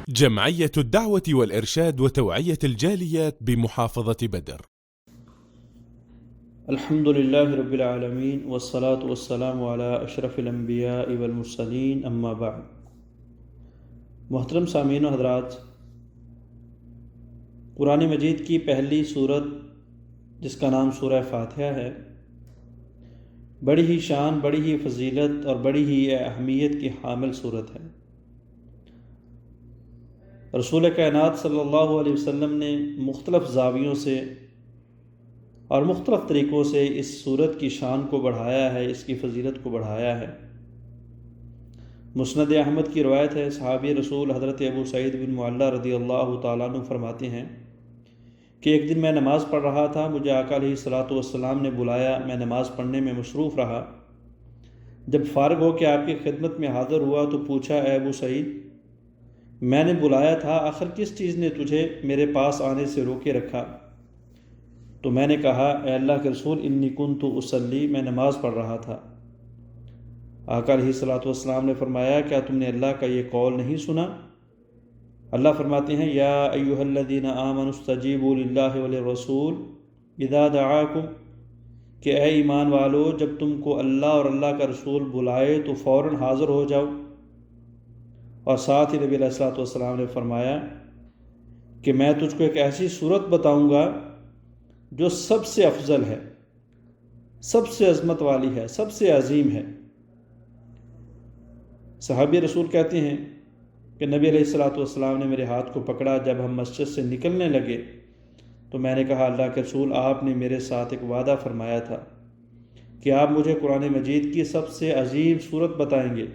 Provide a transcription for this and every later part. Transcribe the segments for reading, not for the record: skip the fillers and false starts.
جمعية الدعوة والإرشاد وتوعية الجاليات بمحافظة بدر. الحمد لله رب العالمين والصلاة والسلام على أشرف الأنبياء والمرسلين أما بعد. محترم سامعین و حضرات، قرآن مجید کی پہلی سورت جس کا نام سورہ فاتحہ ہے، بڑی ہی شان، بڑی ہی فضیلت اور بڑی ہی اہمیت کی حامل سورت ہے۔ رسول کائنات صلی اللہ علیہ وسلم نے مختلف زاویوں سے اور مختلف طریقوں سے اس سورت کی شان کو بڑھایا ہے، اس کی فضیلت کو بڑھایا ہے۔ مسند احمد کی روایت ہے، صحابی رسول حضرت ابو سعید بن معلہ رضی اللہ تعالیٰ عنہ فرماتے ہیں کہ ایک دن میں نماز پڑھ رہا تھا، مجھے آقا علیہ الصلاۃ والسلام نے بلایا، میں نماز پڑھنے میں مصروف رہا۔ جب فارغ ہو کے آپ کی خدمت میں حاضر ہوا تو پوچھا، اے ابو سعید، میں نے بلایا تھا، آخر کس چیز نے تجھے میرے پاس آنے سے روکے رکھا؟ تو میں نے کہا، اے اللہ کے رسول، انی کنت اصلی، میں نماز پڑھ رہا تھا۔ آقا علیہ الصلاۃ والسلام نے فرمایا، کیا تم نے اللہ کا یہ قول نہیں سنا؟ اللہ فرماتے ہیں، یا ایھا الذین آمنوا استجیبوا للہ وللرسول اذا دعاکم، کہ اے ایمان والو، جب تم کو اللہ اور اللہ کا رسول بلائے تو فوراً حاضر ہو جاؤ۔ اور ساتھ ہی نبی علیہ الصلوۃ والسلام نے فرمایا کہ میں تجھ کو ایک ایسی صورت بتاؤں گا جو سب سے افضل ہے، سب سے عظمت والی ہے، سب سے عظیم ہے۔ صحابی رسول کہتے ہیں کہ نبی علیہ الصلوۃ والسلام نے میرے ہاتھ کو پکڑا، جب ہم مسجد سے نکلنے لگے تو میں نے کہا، اللہ کے رسول، آپ نے میرے ساتھ ایک وعدہ فرمایا تھا کہ آپ مجھے قرآن مجید کی سب سے عظیم صورت بتائیں گے۔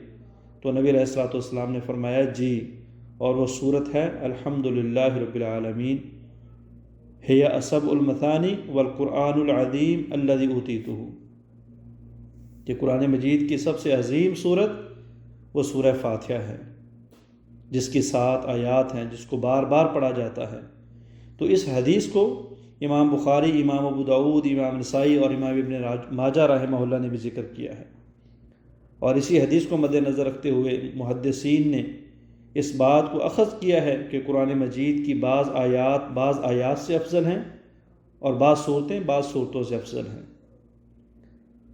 تو نبی علیہ الصلوۃ والسلام نے فرمایا، جی، اور وہ صورت ہے الحمدللہ رب العالمین، ہی اسبع المثانی والقرآن العظیم الذی اوتیتہ، کہ قرآن مجید کی سب سے عظیم صورت وہ سورہ فاتحہ ہے، جس کی 7 آیات ہیں، جس کو بار بار پڑھا جاتا ہے۔ تو اس حدیث کو امام بخاری، امام ابو داؤد، امام نسائی اور امام ابن ماجہ رحمہ اللہ نے بھی ذکر کیا ہے۔ اور اسی حدیث کو مد نظر رکھتے ہوئے محدثین نے اس بات کو اخذ کیا ہے کہ قرآن مجید کی بعض آیات سے افضل ہیں اور بعض صورتوں سے افضل ہیں۔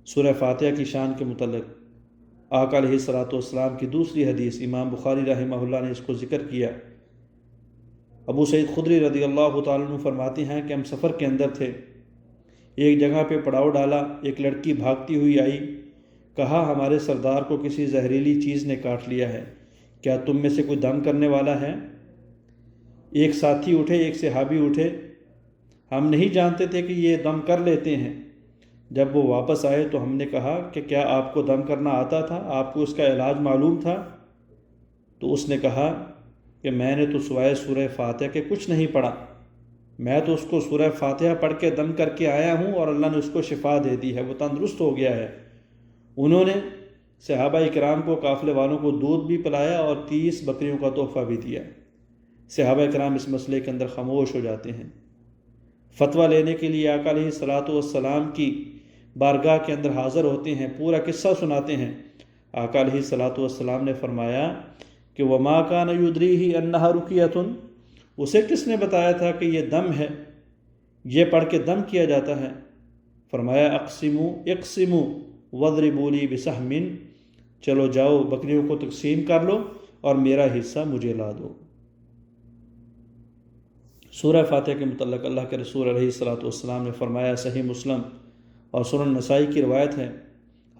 سورہ فاتحہ کی شان کے متعلق آقا علیہ الصلوۃ والسلام کی دوسری حدیث، امام بخاری رحمہ اللہ نے اس کو ذکر کیا۔ ابو سعید خدری رضی اللہ تعالیٰ عنہ فرماتے ہیں کہ ہم سفر کے اندر تھے، ایک جگہ پہ پڑاؤ ڈالا، ایک لڑکی بھاگتی ہوئی آئی، کہا، ہمارے سردار کو کسی زہریلی چیز نے کاٹ لیا ہے، کیا تم میں سے کوئی دم کرنے والا ہے؟ ایک ساتھی اٹھے، ایک صحابی اٹھے، ہم نہیں جانتے تھے کہ یہ دم کر لیتے ہیں۔ جب وہ واپس آئے تو ہم نے کہا کہ کیا آپ کو دم کرنا آتا تھا؟ آپ کو اس کا علاج معلوم تھا؟ تو اس نے کہا کہ میں نے تو سوائے سورہ فاتحہ کے کچھ نہیں پڑھا، میں تو اس کو سورہ فاتحہ پڑھ کے دم کر کے آیا ہوں اور اللہ نے اس کو شفا دے دی ہے، وہ تندرست ہو گیا ہے۔ انہوں نے صحابہ اکرام کو، قافلے والوں کو دودھ بھی پلایا اور 30 بکریوں کا تحفہ بھی دیا۔ صحابہ اکرام اس مسئلے کے اندر خاموش ہو جاتے ہیں۔ فتویٰ لینے کے لیے آقا علیہ الصلوۃ والسلام کی بارگاہ کے اندر حاضر ہوتے ہیں، پورا قصہ سناتے ہیں۔ آقا علیہ الصلوۃ والسلام نے فرمایا کہ وما کان یدریہ انہا رقیۃ، اسے کس نے بتایا تھا کہ یہ دم ہے، یہ پڑھ کے دم کیا جاتا ہے؟ فرمایا، اقسموا وَاضْرِبُوا لِي بِسَہْمٍ، چلو جاؤ بکریوں کو تقسیم کر لو اور میرا حصہ مجھے لا دو۔ سورہ فاتحہ کے متعلق اللہ کے رسول علیہ الصلوۃ والسلام نے فرمایا، صحیح مسلم اور سنن نسائی کی روایت ہے،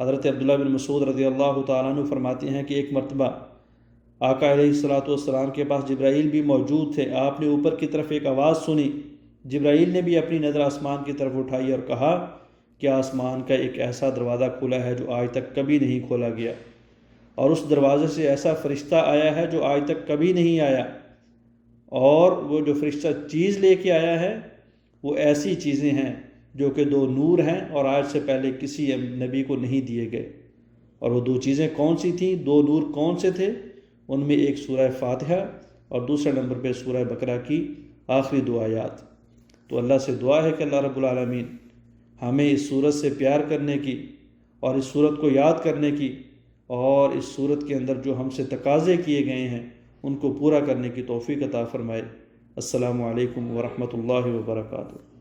حضرت عبداللہ بن مسعود رضی اللہ تعالیٰ عنہ فرماتے ہیں کہ ایک مرتبہ آقا علیہ الصلوۃ والسلام کے پاس جبرائیل بھی موجود تھے۔ آپ نے اوپر کی طرف ایک آواز سنی، جبرائیل نے بھی اپنی نظر آسمان کی طرف اٹھائی اور کہا کہ آسمان کا ایک ایسا دروازہ کھلا ہے جو آج تک کبھی نہیں کھولا گیا، اور اس دروازے سے ایسا فرشتہ آیا ہے جو آج تک کبھی نہیں آیا، اور وہ جو فرشتہ چیز لے کے آیا ہے وہ ایسی چیزیں ہیں جو کہ 2 نور ہیں اور آج سے پہلے کسی نبی کو نہیں دیے گئے۔ اور وہ 2 چیزیں کون سی تھیں؟ 2 نور کون سے تھے؟ ان میں ایک سورہ فاتحہ اور دوسرے نمبر پہ سورہ بقرہ کی آخری 2 آیات۔ تو اللہ سے دعا ہے کہ اللہ رب العالمین ہمیں اس صورت سے پیار کرنے کی اور اس صورت کو یاد کرنے کی، اور اس صورت کے اندر جو ہم سے تقاضے کیے گئے ہیں ان کو پورا کرنے کی توفیق عطا فرمائے۔ السلام علیکم ورحمۃ اللہ وبرکاتہ۔